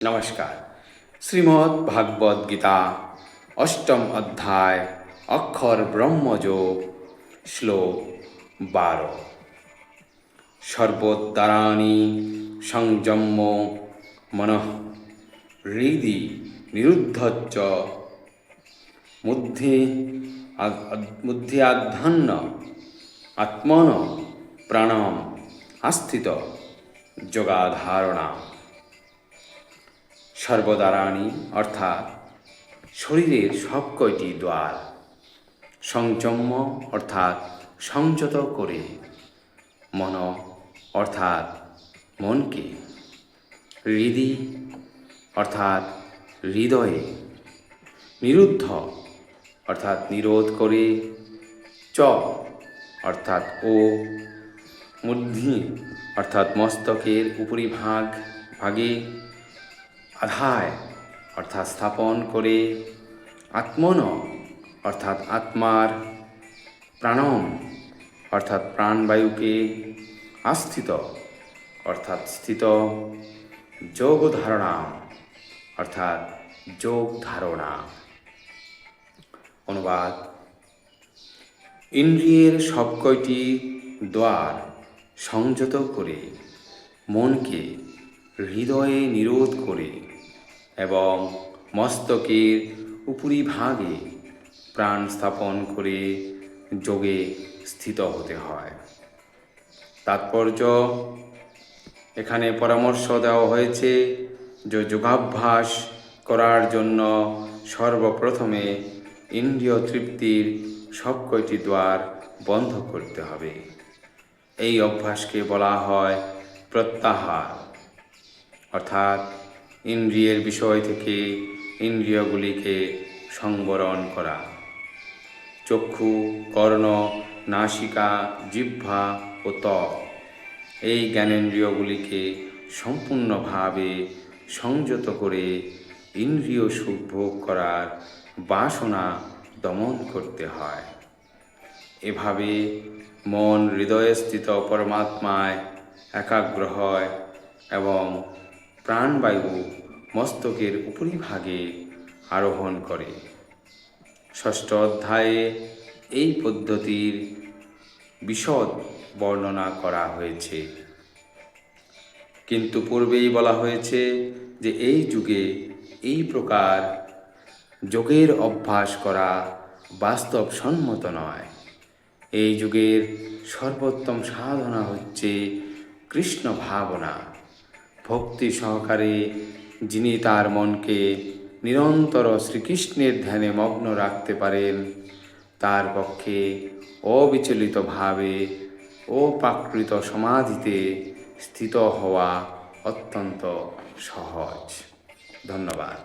নমস্কার। শ্রীমদ্ ভাগবত গীতা অষ্টম অধ্যায় অক্ষর ব্রহ্মযোগ শ্লোক 12। সর্বোদ্দারাণি সংযম্য মনঃ হৃদি নিরুদ্ধচ্চ বুদ্ধিয়াধ্যান্ন আত্মন প্রাণম আস্থিত যোগাধারণা। সর্বদ্বারাণি অর্থাৎ শরীরের সব কয়টি দ্বার, সংযম্য অর্থাৎ সংযত করে, মন অর্থাৎ মনকে, হৃদি অর্থাৎ হৃদয়ে, নিরুদ্ধ অর্থাৎ নিরোধ করে, চ অর্থাৎ ও, মধ্যে অর্থাৎ মস্তকের ভাগে, আধায় অর্থাৎ স্থাপন করে, আত্মন অর্থাৎ আত্মার, প্রাণম অর্থাৎ প্রাণবায়ুকে, আস্থিত অর্থাৎ স্থিত, যোগ ধারণা অর্থাৎ যোগ ধারণা। অনুবাদ: ইন্দ্রিয়ের সব কয়টি দ্বার সংযত করে, মনকে হৃদয়ে নিরোধ করে এবং মস্তকের উপরিভাগে প্রাণ স্থাপন করে যোগে স্থিত হতে হয়। তাৎপর্য: এখানে পরামর্শ দেওয়া হয়েছে যে যোগাভ্যাস করার জন্য সর্বপ্রথমে ইন্দ্রিয় তৃপ্তির সব কয়টি দ্বার বন্ধ করতে হবে। এই অভ্যাসকে বলা হয় প্রত্যাহার, অর্থাৎ ইন্দ্রিয়ের বিষয় থেকে ইন্দ্রিয়গুলিকে সংবরণ করা। চক্ষু, কর্ণ, নাসিকা, জিহ্বা ও ত্বক এই জ্ঞানেন্দ্রিয়গুলিকে সম্পূর্ণভাবে সংযত করে ইন্দ্রিয় সুখ ভোগ করার বাসনা দমন করতে হয়। এভাবে মন হৃদয়স্থিত পরমাত্মায় একাগ্র হয় এবং প্রাণবায়ু মস্তকের উপরিভাগে আরোহণ করে। ষষ্ঠ অধ্যায়ে এই পদ্ধতির বিশদ বর্ণনা করা হয়েছে, কিন্তু পূর্বেই বলা হয়েছে যে এই যুগে এই প্রকার যোগের অভ্যাস করা বাস্তবসম্মত নয়। এই যুগের সর্বোত্তম সাধনা হচ্ছে কৃষ্ণ ভাবনা। ভক্তি সহকারে যিনি তার মনকে নিরন্তর শ্রীকৃষ্ণের ধ্যানে মগ্ন রাখতে পারেন, তার পক্ষে অবিচলিতভাবে অপ্রাকৃত সমাধিতে স্থিত হওয়া অত্যন্ত সহজ। ধন্যবাদ।